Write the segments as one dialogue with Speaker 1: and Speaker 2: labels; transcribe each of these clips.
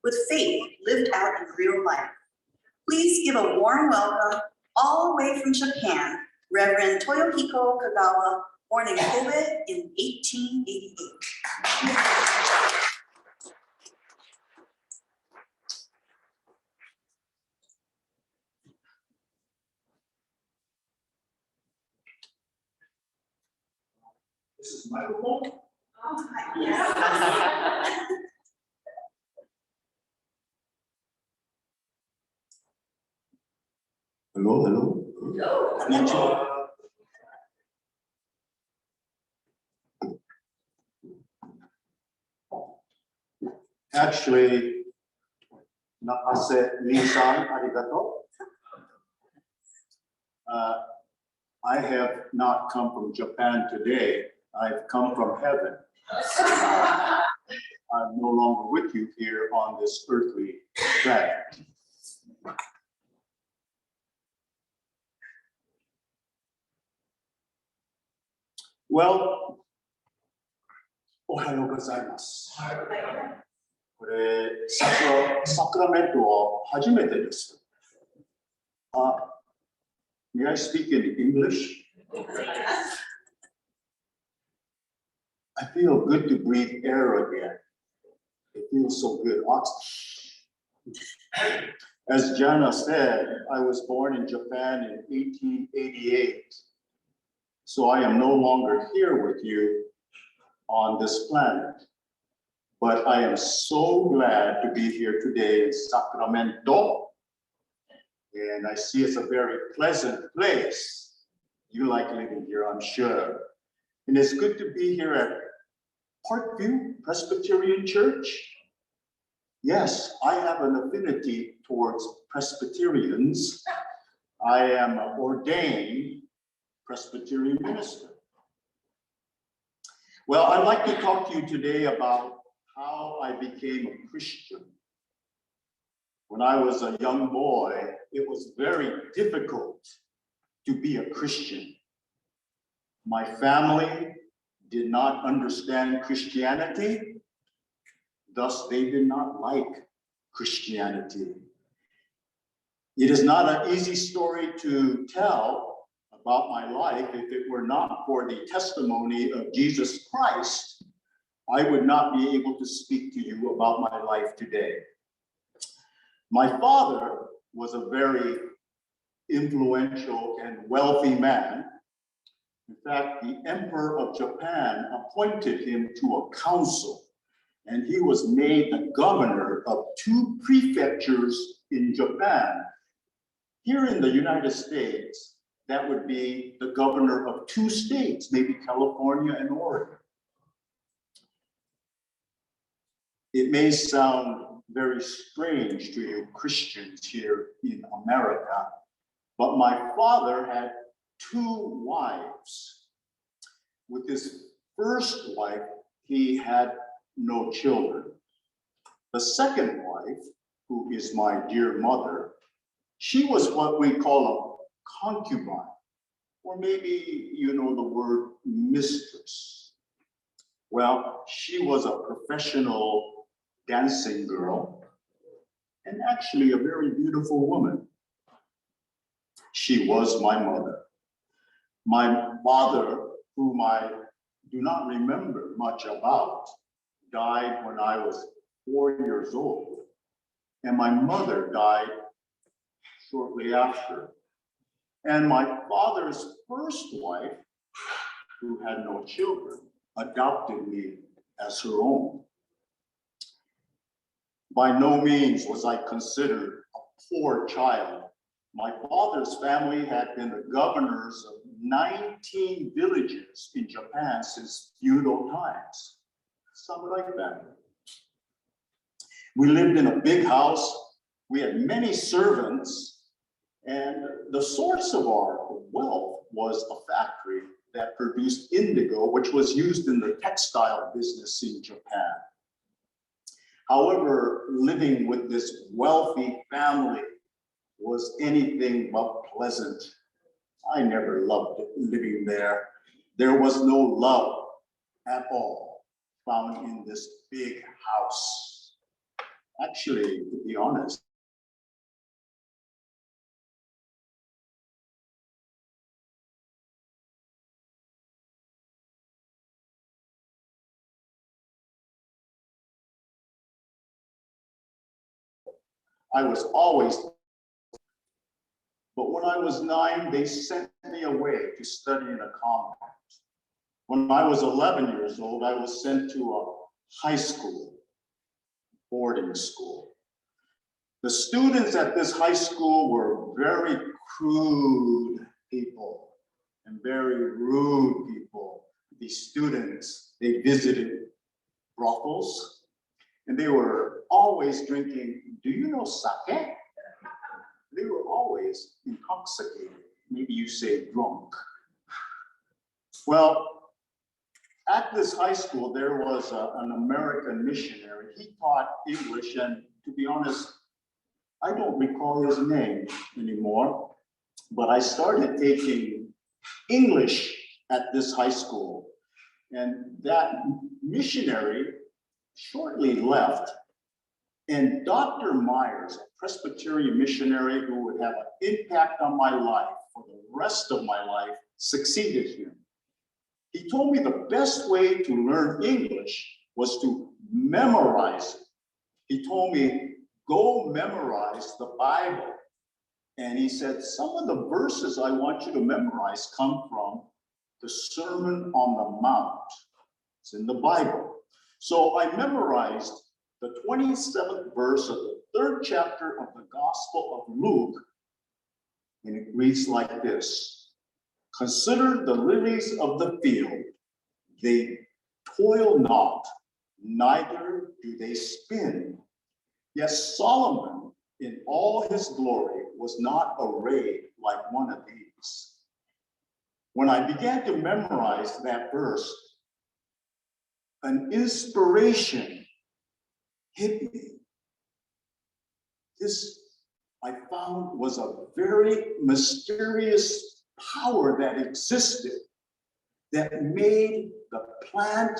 Speaker 1: with faith lived out in real life. Please give a warm welcome all the way from Japan, Reverend Toyohiko Kagawa, born in Kobe in 1888.
Speaker 2: This is microphone.
Speaker 1: Oh, yes.
Speaker 2: Hello, hello. Konnichiwa. Actually, Nakase Lee-san, arigato. I have not come from Japan today. I've come from heaven. I'm no longer with you here on this earthly planet. Well, おはようございます。これ、サクラメントは初めてです。May I speak in English? I feel good to breathe air again. It feels so good. As Jana said, I was born in Japan in 1888. So I am no longer here with you on this planet. But I am so glad to be here today in Sacramento. And I see it's a very pleasant place. You like living here, I'm sure. And it's good to be here at Parkview Presbyterian Church. Yes, I have an affinity towards Presbyterians. I am an ordained Presbyterian minister. Well, I'd like to talk to you today about how I became a Christian. When I was a young boy, it was very difficult to be a Christian. My family did not understand Christianity, thus they did not like Christianity. It is not an easy story to tell about my life. If it were not for the testimony of Jesus Christ, I would not be able to speak to you about my life today. My father was a very influential and wealthy man. In fact, the Emperor of Japan appointed him to a council, and he was made the governor of 2 prefectures in Japan. Here in the United States, that would be the governor of 2 states, maybe California and Oregon. It may sound very strange to you Christians here in America, but my father had 2 wives. With his first wife, he had no children. The second wife, who is my dear mother, she was what we call a concubine, or maybe you know the word mistress. Well, she was a professional dancing girl, and actually a very beautiful woman. She was my mother. My father, whom I do not remember much about, died when I was 4 years old, and my mother died shortly after. And my father's first wife, who had no children, adopted me as her own. By no means was I considered a poor child. My father's family had been the governors of 19 villages in Japan since feudal times. Something like that. We lived in a big house. We had many servants, and the source of our wealth was a factory that produced indigo, which was used in the textile business in Japan. However, living with this wealthy family was anything but pleasant. I never loved living there. There was no love at all found in this big house. Actually, to be honest, I was always, but when I was 9, they sent me away to study in a convent. When I was 11 years old, I was sent to a high school, boarding school. The students at this high school were very crude people and very rude people. These students, they visited brothels and they were always drinking, do you know sake? They were always intoxicated. Maybe you say drunk. Well, at this high school, there was an American missionary. He taught English, and to be honest, I don't recall his name anymore, but I started taking English at this high school. And that missionary shortly left, and Dr. Myers, a Presbyterian missionary who would have an impact on my life for the rest of my life, succeeded him. He told me the best way to learn English was to memorize it. He told me, go memorize the Bible. And he said, some of the verses I want you to memorize come from the Sermon on the Mount. It's in the Bible. So I memorized the 27th verse of the 3rd chapter of the Gospel of Luke, and it reads like this. Consider the lilies of the field. They toil not, neither do they spin. Yet Solomon, in all his glory, was not arrayed like one of these. When I began to memorize that verse, an inspiration hit me. This, I found, was a very mysterious power that existed that made the plant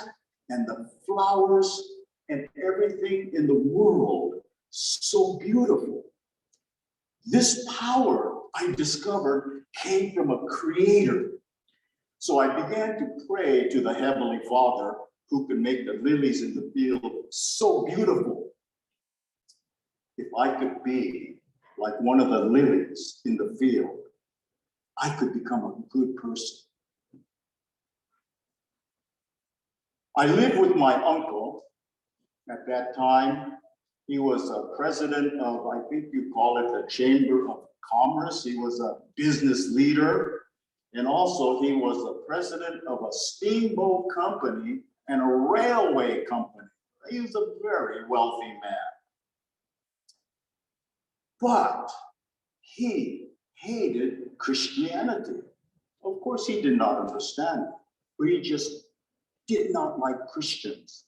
Speaker 2: and the flowers and everything in the world so beautiful. This power, I discovered, came from a creator. So I began to pray to the Heavenly Father who could make the lilies in the field so beautiful. If I could be like one of the lilies in the field, I could become a good person. I lived with my uncle at that time. He was a president of, I think you call it the Chamber of Commerce. He was a business leader. And also he was the president of a steamboat company and a railway company. He was a very wealthy man. But he hated Christianity. Of course, he did not understand it, but he just did not like Christians.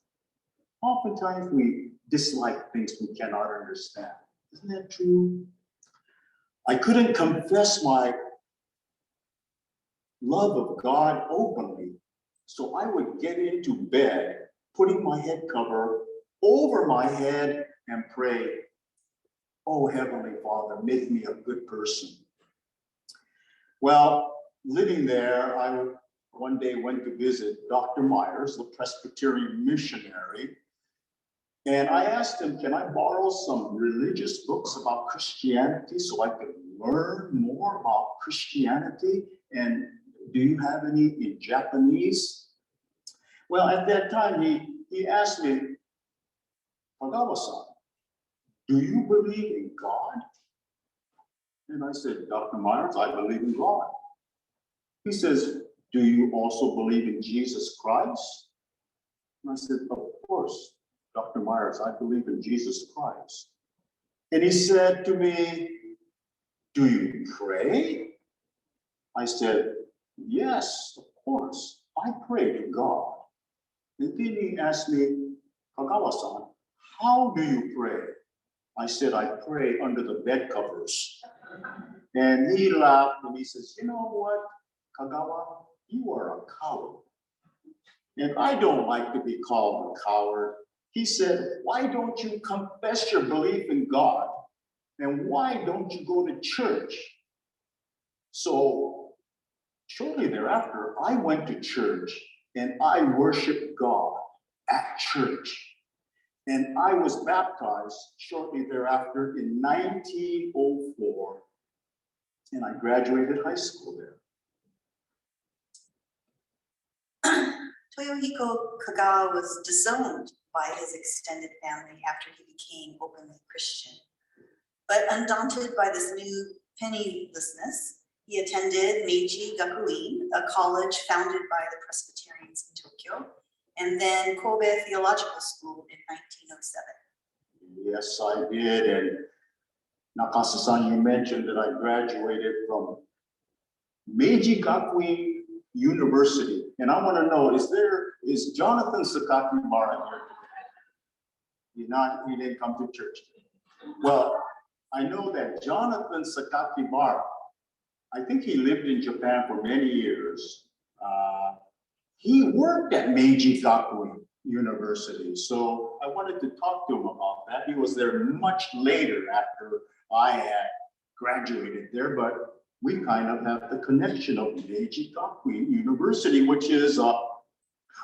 Speaker 2: Oftentimes we dislike things we cannot understand. Isn't that true? I couldn't confess my love of God openly, so I would get into bed, putting my head cover over my head and pray, oh, Heavenly Father, make me a good person. Well, living there, I one day went to visit Dr. Myers, the Presbyterian missionary, and I asked him, can I borrow some religious books about Christianity so I could learn more about Christianity? And do you have any in Japanese? Well, at that time, he asked me, Kagawa-san, do you believe in God? And I said, Dr. Myers, I believe in God. He says, do you also believe in Jesus Christ? And I said, of course, Dr. Myers, I believe in Jesus Christ. And he said to me, do you pray? I said, yes, of course, I pray to God. And then he asked me, Kagawa-san, how do you pray? I said, I pray under the bed covers. And he laughed and he says, you know what, Kagawa, you are a coward. And I don't like to be called a coward. He said, why don't you confess your belief in God? And why don't you go to church? So shortly thereafter, I went to church and I worshiped God at church. And I was baptized shortly thereafter in 1904, and I graduated high school there.
Speaker 1: Toyohiko Kagawa was disowned by his extended family after he became openly Christian. But undaunted by this new pennilessness, he attended Meiji Gakuin, a college founded by the Presbyterians in Tokyo, and then Kobe Theological School in 1907.
Speaker 2: Yes, I did. And Nakasa-san, you mentioned that I graduated from Meiji Gakuin University. And I want to know, is Jonathan Sakakibara here today? He didn't come to church today. Well, I know that Jonathan Sakakibara, I think he lived in Japan for many years. He worked at Meiji Gakuin University. So I wanted to talk to him about that. He was there much later after I had graduated there, but we kind of have the connection of Meiji Gakuin University, which is a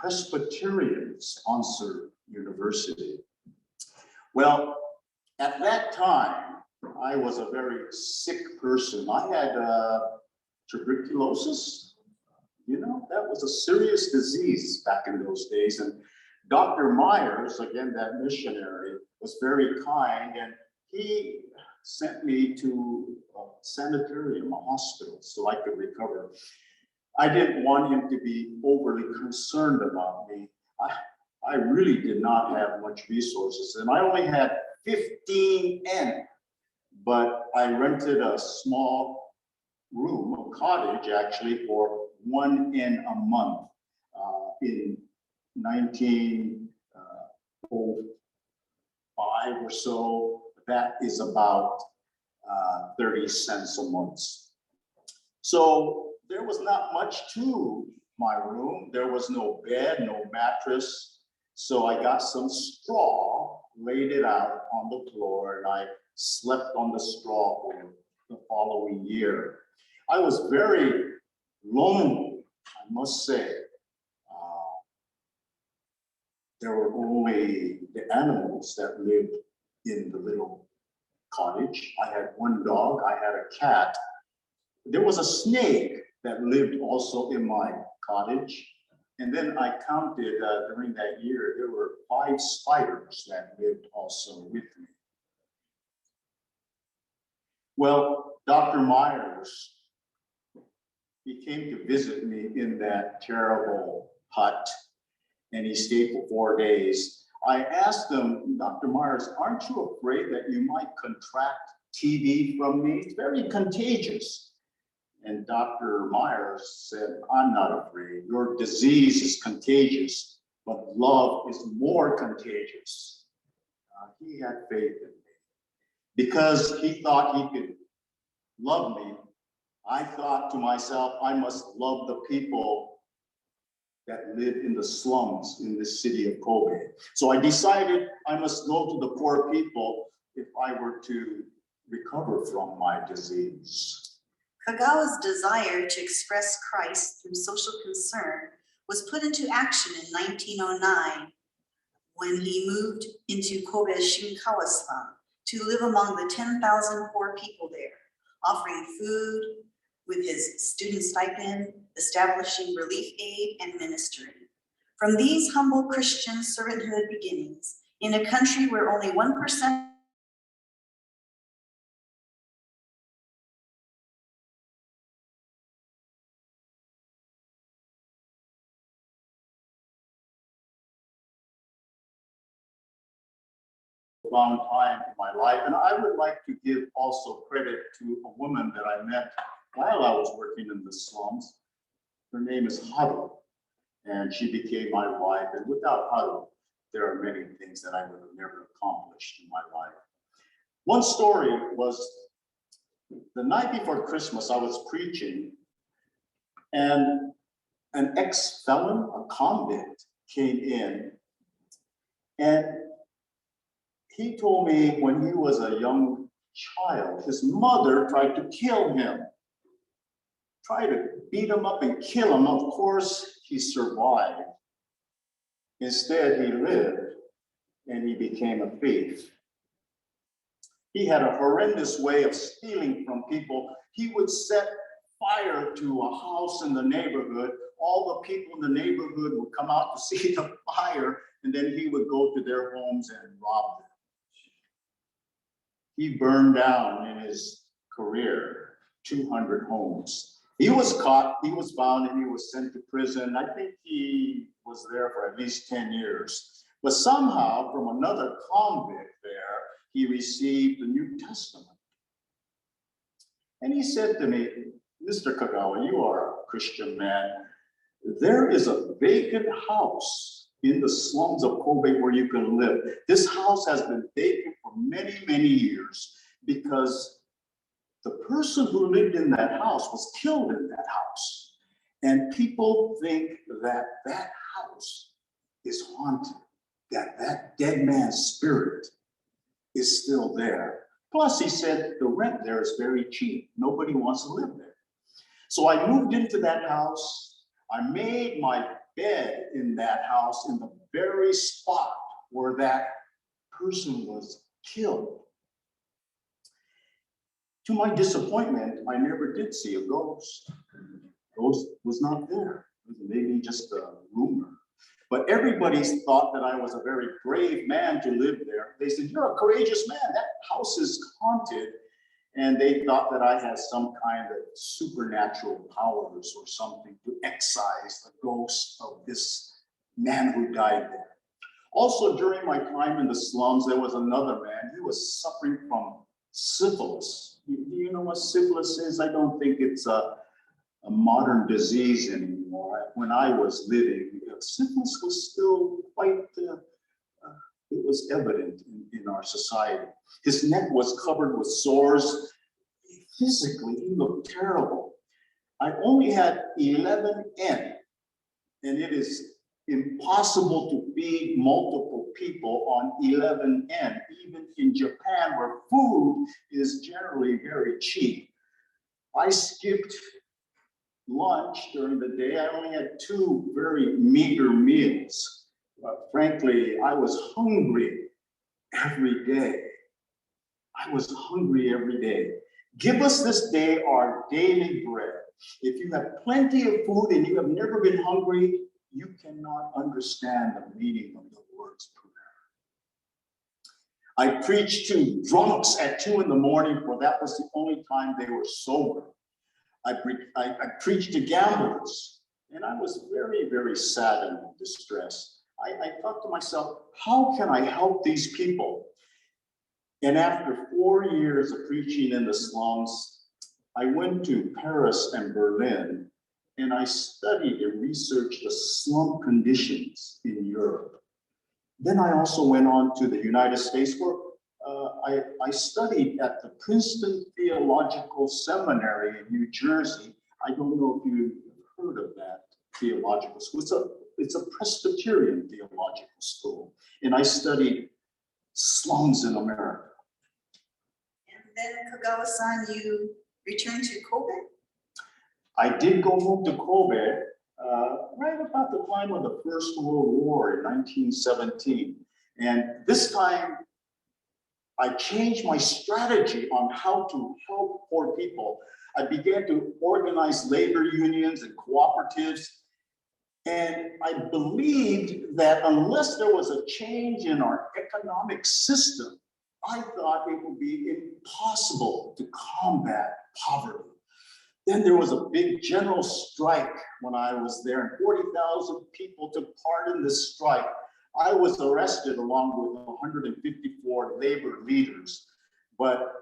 Speaker 2: Presbyterian-sponsored university. Well, at that time, I was a very sick person. I had tuberculosis. You know, that was a serious disease back in those days. And Dr. Myers, again, that missionary, was very kind, and he sent me to a sanitarium, a hospital, so I could recover. I didn't want him to be overly concerned about me. I really did not have much resources, and I only had 15 yen, but I rented a small room, a cottage actually, for 1 yen a month in 1905 or so. That is about 30 cents a month. So there was not much to my room. There was no bed, no mattress. So I got some straw, laid it out on the floor, and I slept on the straw for the following year. I was very lonely, I must say. There were only the animals that lived in the little cottage. I had one dog, I had a cat. There was a snake that lived also in my cottage. And then I counted during that year, there were 5 spiders that lived also with me. Well, Dr. Myers, he came to visit me in that terrible hut, and he stayed for 4 days. I asked him, Dr. Myers, aren't you afraid that you might contract TB from me? It's very contagious. And Dr. Myers said, I'm not afraid. Your disease is contagious, but love is more contagious. He had faith in me. Because he thought he could love me, I thought to myself, I must love the people that live in the slums in the city of Kobe. So I decided I must go to the poor people if I were to recover from my disease.
Speaker 1: Kagawa's desire to express Christ through social concern was put into action in 1909 when he moved into Kobe's Shinkawa slum to live among the 10,000 poor people there, offering food with his student stipend, establishing relief aid, and ministering. From these humble Christian servanthood beginnings, in a country where only 1%
Speaker 2: long time in my life. And I would like to give also credit to a woman that I met while I was working in the slums. Her name is Haru, and she became my wife. And without Haru, there are many things that I would have never accomplished in my life. One story was the night before Christmas, I was preaching, and an ex-felon, a convict, came in, And he told me when he was a young child, his mother tried to kill him, tried to beat him up and kill him. Of course, he survived. Instead, he lived and he became a thief. He had a horrendous way of stealing from people. He would set fire to a house in the neighborhood. All the people in the neighborhood would come out to see the fire, and then he would go to their homes and rob them. He burned down in his career 200 homes. He was caught, he was found, and he was sent to prison. I think he was there for at least 10 years. But somehow, from another convict there, he received the New Testament. And he said to me, Mr. Kagawa, you are a Christian man. There is a vacant house in the slums of Kobe where you can live. This house has been vacant for many, many years because the person who lived in that house was killed in that house. And people think that that house is haunted, that that dead man's spirit is still there. Plus, he said the rent there is very cheap. Nobody wants to live there. So I moved into that house. I made my bed in that house in the very spot where that person was killed. To my disappointment, I never did see a ghost. Ghost was not there. It was maybe just a rumor. But everybody thought that I was a very brave man to live there. They said, you're a courageous man. That house is haunted. And they thought that I had some kind of supernatural powers or something to excise the ghost of this man who died there. Also, during my time in the slums, there was another man. He was suffering from syphilis. Do you know what syphilis is? I don't think it's a modern disease anymore. When I was living, syphilis was still quite, it was evident in our society. His neck was covered with sores. Physically, he looked terrible. I only had 11 N, and it is impossible to feed multiple people on 11 N, even in Japan, where food is generally very cheap. I skipped lunch during the day. I only had 2 very meager meals. Frankly, I was hungry every day. I was hungry every day. Give us this day our daily bread. If you have plenty of food and you have never been hungry, you cannot understand the meaning of the Lord's Prayer. I preached to drunks at 2 in the morning, for that was the only time they were sober. I preached to gamblers, and I was very, very sad and distressed. I thought to myself, how can I help these people? And after 4 years of preaching in the slums, I went to Paris and Berlin, and I studied and researched the slum conditions in Europe. Then I also went on to the United States, where I studied at the Princeton Theological Seminary in New Jersey. I don't know if you've heard of that theological school. It's a Presbyterian theological school. And I studied slums in America.
Speaker 1: And then Kagawa-san, you returned to Kobe?
Speaker 2: I did go home to Kobe right about the time of the First World War in 1917. And this time, I changed my strategy on how to help poor people. I began to organize labor unions and cooperatives. And I believed that unless there was a change in our economic system, I thought it would be impossible to combat poverty. Then there was a big general strike when I was there, and 40,000 people took part in this strike. I was arrested along with 154 labor leaders, but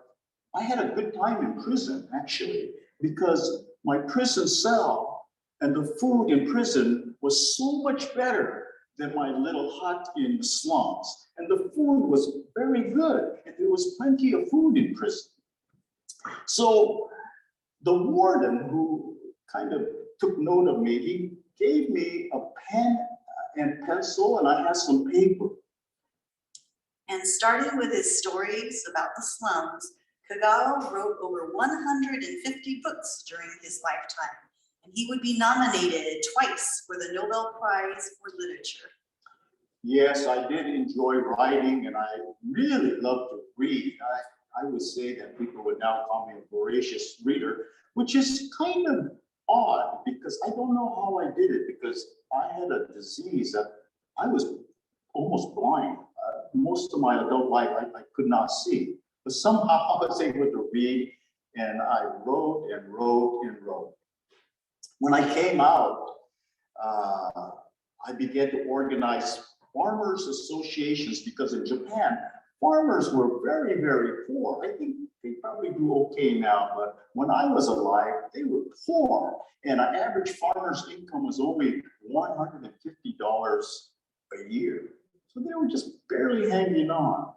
Speaker 2: I had a good time in prison, actually, because my prison cell and the food in prison was so much better than my little hut in the slums. And the food was very good, and there was plenty of food in prison. So the warden, who kind of took note of me, he gave me a pen and pencil, and I had some paper.
Speaker 1: And starting with his stories about the slums, Kagawa wrote over 150 books during his lifetime, and he would be nominated twice for the Nobel Prize for Literature.
Speaker 2: Yes, I did enjoy writing, and I really love to read. I would say that people would now call me a voracious reader, which is kind of odd because I don't know how I did it, because I had a disease that I was almost blind. Most of my adult life, I could not see, but somehow I was able to read, and I wrote and wrote and wrote. When I came out, I began to organize farmers associations, because in Japan, farmers were very, very poor. I think they probably do okay now, but when I was alive, they were poor. And an average farmer's income was only $150 a year. So they were just barely hanging on.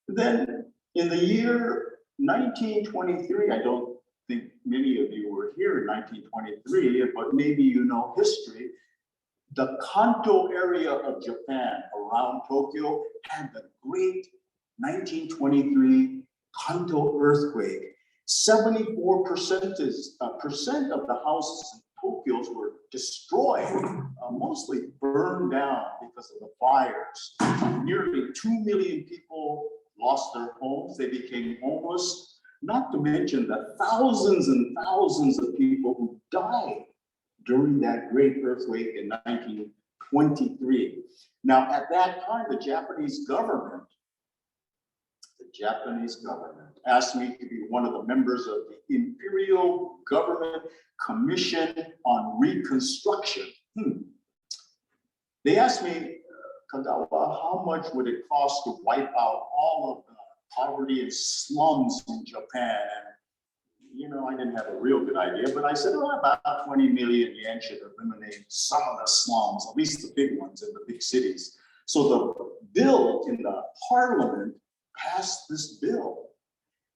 Speaker 2: Then in the year 1923, I don't think many of you were here in 1923, but maybe you know history. The Kanto area of Japan around Tokyo had the great 1923 Kanto earthquake. 74% of the houses in Tokyo were destroyed, mostly burned down because of the fires. Nearly 2 million people lost their homes. They became homeless, not to mention the thousands and thousands of people who died during that great earthquake in 1923. Now, at that time, the Japanese government asked me to be one of the members of the Imperial Government Commission on Reconstruction. They asked me, Kagawa, how much would it cost to wipe out all of the poverty and slums in Japan? And I didn't have a real good idea, but I said, about 20 million yen should eliminate some of the slums, at least the big ones in the big cities. So the bill in the parliament passed this bill,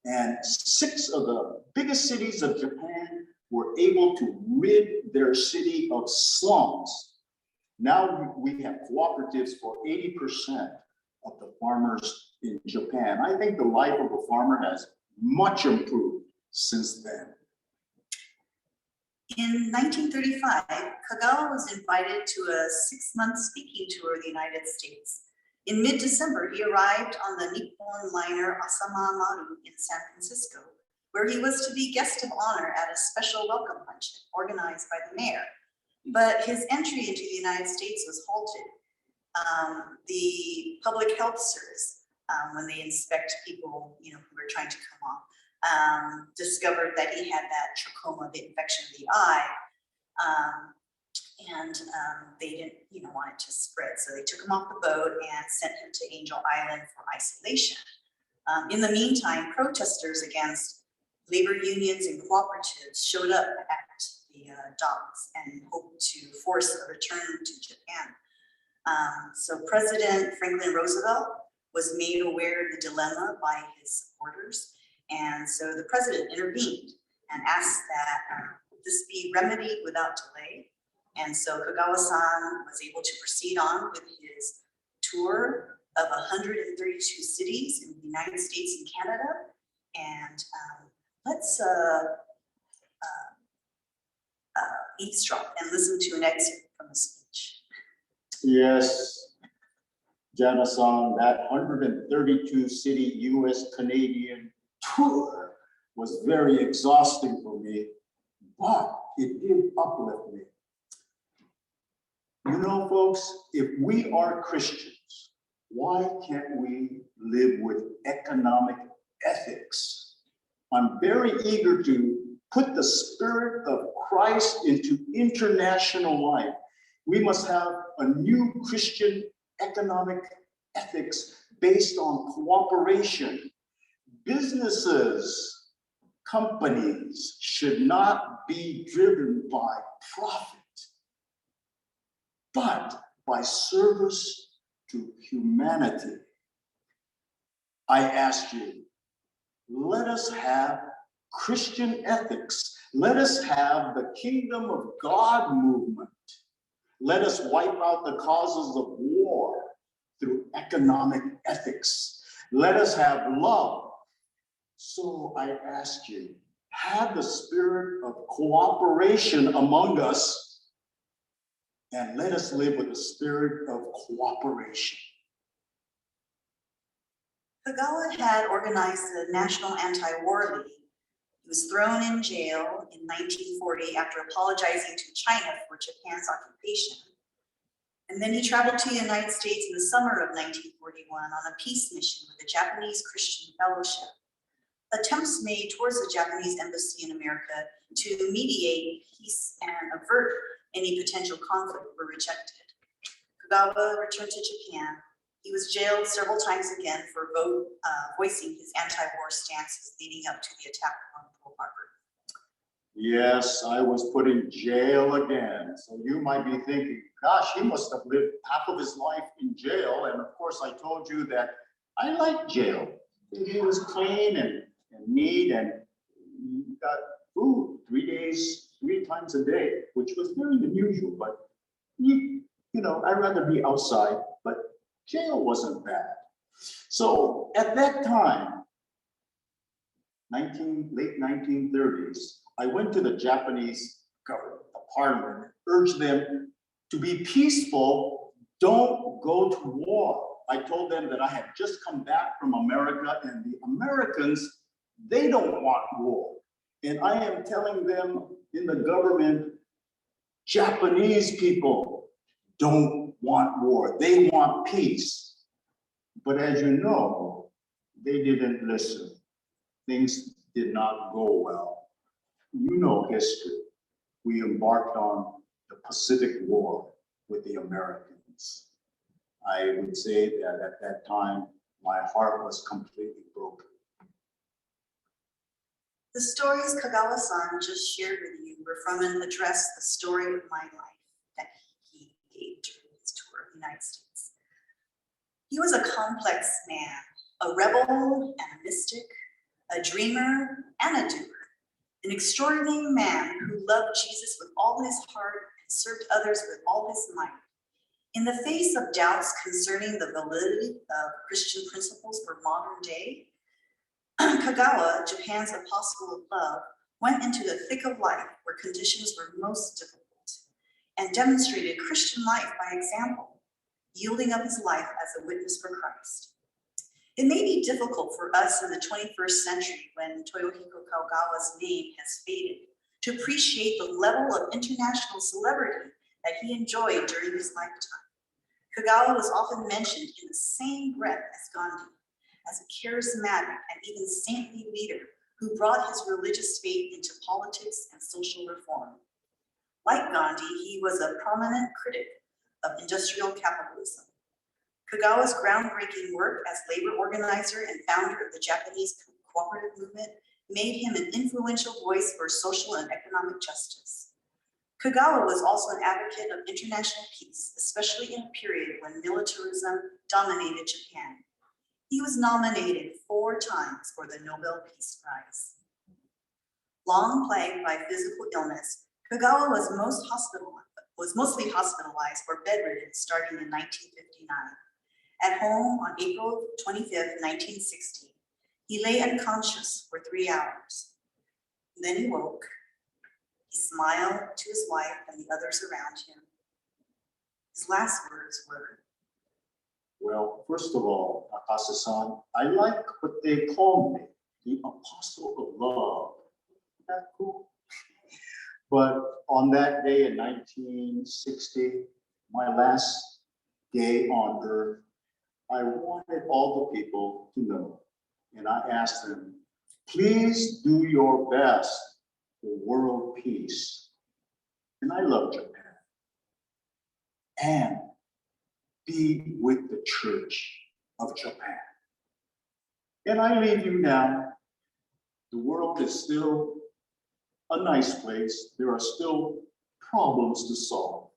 Speaker 2: and 6 of the biggest cities of Japan were able to rid their city of slums. Now we have cooperatives for 80% of the farmers in Japan. I think the life of a farmer has much improved since then.
Speaker 1: In 1935, Kagawa was invited to a 6-month speaking tour of the United States. In mid-December, he arrived on the Nippon liner Asama Maru in San Francisco, where he was to be guest of honor at a special welcome luncheon organized by the mayor. But his entry into the United States was halted. The public health service, when they inspect people, who are trying to come off, discovered that he had that trachoma, the infection of the eye, and they didn't, want it to spread. So they took him off the boat and sent him to Angel Island for isolation. In the meantime, protesters against labor unions and cooperatives showed up at the docks and hoped to force a return to Japan. So President Franklin Roosevelt was made aware of the dilemma by his supporters. And so the president intervened and asked that this be remedied without delay. And so Kagawa-san was able to proceed on with his tour of 132 cities in the United States and Canada. And let's eavesdrop and listen to an excerpt from the speech.
Speaker 2: Yes, Jana-san, that 132 city US-Canadian tour was very exhausting for me, but it did uplift me. Folks, if we are Christians, why can't we live with economic ethics? I'm very eager to put the spirit of Christ into international life. We must have a new Christian economic ethics based on cooperation. Businesses, companies should not be driven by profit, but by service to humanity. I ask you, let us have Christian ethics. Let us have the kingdom of God movement. Let us wipe out the causes of war through economic ethics. Let us have love. So I ask you, have the spirit of cooperation among us, and let us live with the spirit of cooperation.
Speaker 1: Kagawa had organized the National Anti-War League. He was thrown in jail in 1940 after apologizing to China for Japan's occupation. And then he traveled to the United States in the summer of 1941 on a peace mission with the Japanese Christian Fellowship. Attempts made towards the Japanese embassy in America to mediate peace and avert any potential conflict were rejected. Kagawa returned to Japan. He was jailed several times again for voicing his anti-war stances leading up to the attack on Pearl Harbor.
Speaker 2: Yes, I was put in jail again. So you might be thinking, gosh, he must have lived half of his life in jail. And of course, I told you that I like jail. It was clean and neat, and you got food 3 times a day, which was very unusual. But I'd rather be outside, but jail wasn't bad. So at that time, late 1930s, I went to the Japanese government, the parliament, urged them to be peaceful, don't go to war. I told them that I had just come back from America, and the Americans, they don't want war. And I am telling them in the government, Japanese people don't want war. They want peace. But as you know, they didn't listen. Things did not go well. You know history. We embarked on the Pacific War with the Americans. I would say that at that time, my heart was completely broken.
Speaker 1: The stories Kagawa-san just shared with you were from an address, The Story of My Life, that he gave during his tour of the United States. He was a complex man, a rebel and a mystic, a dreamer and a doer, an extraordinary man who loved Jesus with all his heart and served others with all his might. In the face of doubts concerning the validity of Christian principles for modern day, Kagawa, Japan's apostle of love, went into the thick of life where conditions were most difficult and demonstrated Christian life by example, yielding up his life as a witness for Christ. It may be difficult for us in the 21st century, when Toyohiko Kagawa's name has faded, to appreciate the level of international celebrity that he enjoyed during his lifetime. Kagawa was often mentioned in the same breath as Gandhi, as a charismatic and even saintly leader who brought his religious faith into politics and social reform. Like Gandhi, he was a prominent critic of industrial capitalism. Kagawa's groundbreaking work as labor organizer and founder of the Japanese cooperative movement made him an influential voice for social and economic justice. Kagawa was also an advocate of international peace, especially in a period when militarism dominated Japan. He was nominated 4 times for the Nobel Peace Prize. Long plagued by physical illness, Kagawa was mostly hospitalized or bedridden starting in 1959. At home on April 25th, 1960, he lay unconscious for 3 hours. Then he woke. He smiled to his wife and the others around him. His last words were,
Speaker 2: Well, first of all, Akase-san, I like what they call me, the apostle of love. Isn't that cool? But on that day in 1960, my last day on earth, I wanted all the people to know, and I asked them, please do your best for world peace. And I love Japan. And be with the Church of Japan. And I leave you now. The world is still a nice place. There are still problems to solve.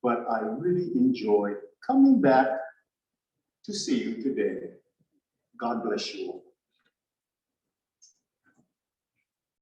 Speaker 2: But I really enjoyed coming back to see you today. God bless you all.